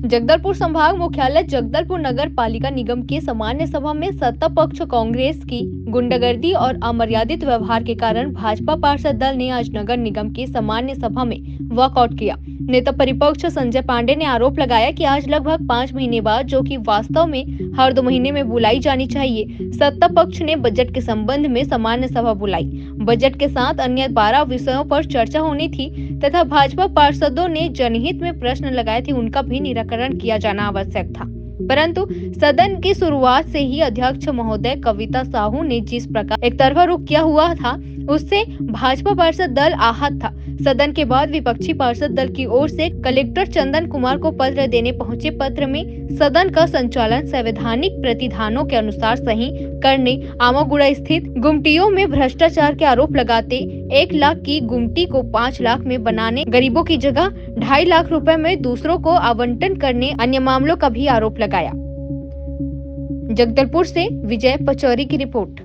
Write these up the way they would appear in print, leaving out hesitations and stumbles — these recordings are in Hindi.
जगदलपुर संभाग मुख्यालय जगदलपुर नगर पालिका निगम के सामान्य सभा में सत्ता पक्ष कांग्रेस की गुंडागर्दी और अमर्यादित व्यवहार के कारण भाजपा पार्षद दल ने आज नगर निगम की सामान्य सभा में वॉकआउट किया। नेता परिपक्ष संजय पांडे ने आरोप लगाया कि आज लगभग 5 महीने बाद, जो कि वास्तव में हर 2 महीने में बुलाई जानी चाहिए, सत्ता पक्ष ने बजट के संबंध में सामान्य सभा बुलाई। बजट के साथ अन्य 12 विषयों पर चर्चा होनी थी तथा भाजपा पार्षदों ने जनहित में प्रश्न लगाए थे, उनका भी निराकरण किया जाना आवश्यक था। परंतु सदन की शुरुआत से ही अध्यक्ष महोदय कविता साहू ने जिस प्रकार एक तरफा रुख किया हुआ था, उससे भाजपा पार्षद दल आहत था। सदन के बाद विपक्षी पार्षद दल की ओर से कलेक्टर चंदन कुमार को पत्र देने पहुंचे। पत्र में सदन का संचालन संवैधानिक प्रतिधानों के अनुसार सही करने, आमागुड़ा स्थित गुमटियों में भ्रष्टाचार के आरोप लगाते, 1 लाख की गुमटी को 5 लाख में बनाने, गरीबों की जगह 2.5 लाख रुपए में दूसरों को आवंटन करने, अन्य मामलों का भी आरोप लगाया। जगदलपुर से विजय पचौरी की रिपोर्ट।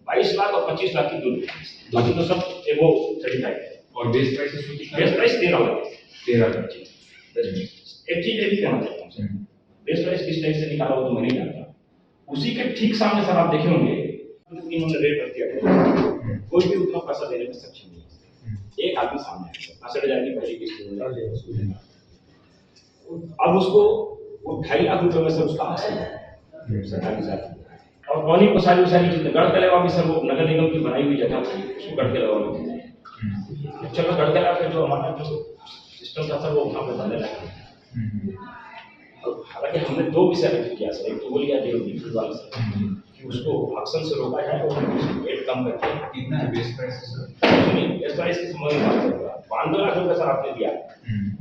22 लाख और 25 लाख की दूरी, बाकी तो सब वो 35 और base price base price 13 lakh. एक चीज ये भी कहना चाहता हूँ, बेस प्राइस किस टाइप से निकाला वो तो मैं नहीं जानता। उसी के ठीक सामने सर आप देखे होंगे इन्होंने रेट रख दिया, कोई भी उतना पैसा देने में सक्षम नहीं है। एक आदमी सामने 65,000 की पहली किस्त, अब उसको वो 2.5 लाख रुपए में सर उसका हासिल है 47,000 और कौनी को सारी चीजें गढ़ के अलावा भी सर वो नगर निगम की बनाई हुई जगह थी, उसको गढ़ के अलावा भी चलो गढ़ के अलावा जो हमारा जो सिस्टम था सर वो वहाँ पे बनने लगा। हालांकि हमने 2 विषय रख किया सर, एक तो वो लिया देव वाले से कि उसको ऑक्शन से रोका जाए और रेट कम करके। कितना है base price sir? Base price की समझ में बात कर रहा है 5 लाख रुपए सर आपने दिया,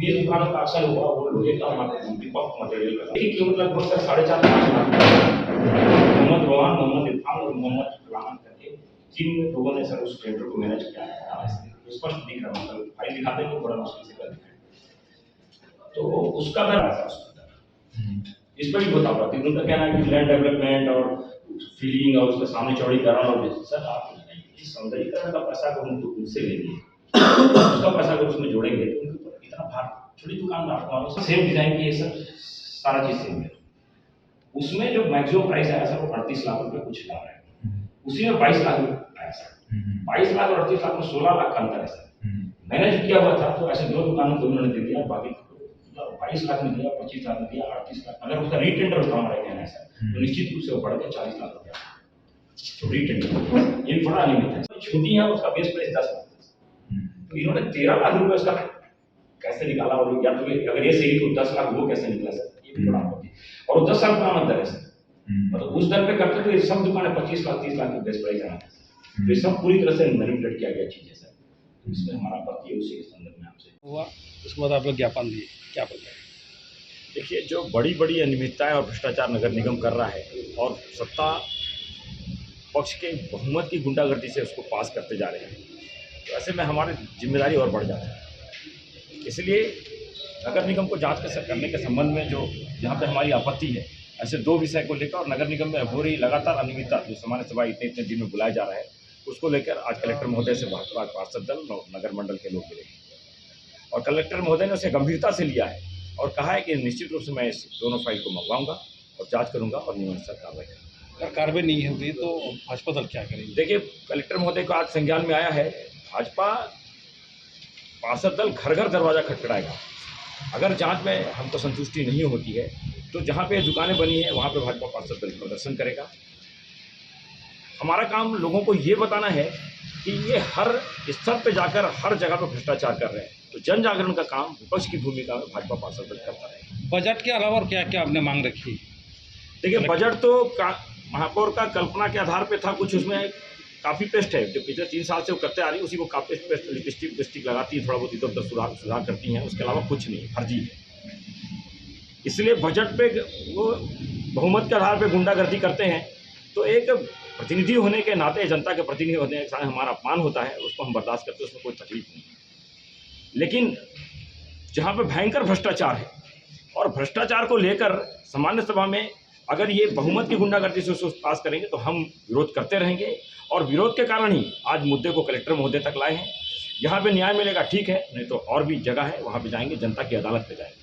20 दुकानों का ऑक्शन हुआ, वो लोहे का दीपक मटेरियल का एक कीमत लगभग सर 4.5-5 लाख। मोहम्मद रोहान, मोहम्मद इरफान और मोहम्मद कलाम करके जिन लोगों ने सर उस टेंडर को मैनेज किया है, स्पष्ट दिख रहा है, फाइल दिखाते हैं बड़ा मुश्किल से कर दिखाएं तो उसका दर ऐसा इस पर भी होता हुआ कि उनका कहना है कि लैंड डेवलपमेंट और फीलिंग और उसके सामने चौड़ीकरण और सर आप सौंदर्यीकरण का पैसा को हम उनसे लेंगे, उसका पैसा को उसमें जोड़ेंगे तो उनके ऊपर इतना भार, छोटी दुकानदार वालों सेम डिजाइन की ये सब सारा चीज सेम है। उसमें जो मैक्सिमम प्राइस आया सर वो 38 लाख रुपए कुछ ला रहा है, उसी में 22 लाख आया सर। 22 लाख और 38 लाख में 16 लाख का अंतर है सर। मैनेज किया हुआ था तो ऐसे 2 दुकानों को उन्होंने दे दिया, बाकी 22 लाख में दिया, 25 लाख में दिया, 38 लाख। अगर उसका रीटेंडर होता हमारा कहना है सर तो निश्चित रूप से वो बढ़ के 40 लाख रुपया तो रीटेंडर ये बड़ा अनियमित है। छोटी है उसका बेस प्राइस 10 लाख, तो इन्होंने 13 लाख रुपए उसका कैसे निकाला, और या तो अगर ये सही तो 10 लाख वो कैसे निकला सर, ये भी बड़ा आपत्ति। और 10 साल पुराना दर है सर, मतलब उस दर पे करते तो ये सब दुकानें 25 लाख 30 लाख की बेस प्राइस आना था, तो ये सब पूरी तरह से मैनिपुलेट किया गया चीज है सर। तो इसमें हमारा आपत्ति है, उसी के संदर्भ में आपसे हुआ। उसके बाद आप लोग ज्ञापन दिए, क्या बताएं? देखिए, जो बड़ी बड़ी अनियमितताएं और भ्रष्टाचार नगर निगम कर रहा है और सत्ता पक्ष के बहुमत की गुंडागर्दी से उसको पास करते जा रहे हैं, तो ऐसे में हमारी जिम्मेदारी और बढ़ जाती है। इसलिए नगर निगम को जांच करने के संबंध में जो जहाँ पे हमारी आपत्ति है, ऐसे 2 विषय को लेकर और नगर निगम में हो रही लगातार अनियमितता जो सामान्य सभा इतने दिन में बुलाया जा रहा है, उसको लेकर आज कलेक्टर महोदय से भाजपा पार्षद दल और नगर मंडल के लोग मिले और कलेक्टर महोदय ने उसे गंभीरता से लिया है और कहा है कि निश्चित रूप से मैं इस दोनों फाइल को मंगवाऊंगा और जांच करूंगा और नियमानुसार कार्रवाई करूंगा। अगर कार्रवाई नहीं होगी तो भाजपा दल क्या करेगी? देखिए, कलेक्टर महोदय को आज संज्ञान में आया है, भाजपा पार्षद दल घर घर दरवाजा खटखटाएगा। अगर जांच में हमको संतुष्टि नहीं होती है तो जहाँ पे दुकानें बनी है वहाँ पे भाजपा पार्षद दल प्रदर्शन करेगा। हमारा काम लोगों को ये बताना है कि ये हर स्तर पे जाकर हर जगह पे भ्रष्टाचार कर रहे हैं, तो जन जागरण का काम विपक्ष की भूमिका में भाजपा पार्षद दल करता है। बजट के अलावा और क्या क्या आपने मांग रखी? देखिए, बजट तो महापौर का कल्पना के आधार पे था, कुछ उसमें काफ़ी पेस्ट है जो पिछले 3 साल से वो करते आ रही है, उसी को काफ़ी पेस्ट लिपस्टिक लगाती है, थोड़ा बहुत इधर उधर सुधार करती हैं, उसके अलावा कुछ नहीं, फर्जी है। इसलिए बजट पे वो बहुमत के आधार पे गुंडागर्दी करते हैं, तो एक प्रतिनिधि होने के नाते, जनता के प्रतिनिधि होने के साथ हमारा अपमान होता है, उसको हम बर्दाश्त करते हैं, उसमें कोई तकलीफ नहीं। लेकिन जहाँ पे भयंकर भ्रष्टाचार है और भ्रष्टाचार को लेकर सामान्य सभा में अगर ये बहुमत की गुंडागर्दी से उसको पास करेंगे तो हम विरोध करते रहेंगे और विरोध के कारण ही आज मुद्दे को कलेक्टर महोदय तक लाए हैं। यहाँ पे न्याय मिलेगा ठीक है, नहीं तो और भी जगह है वहाँ पे जाएंगे, जनता की अदालत पे जाएंगे।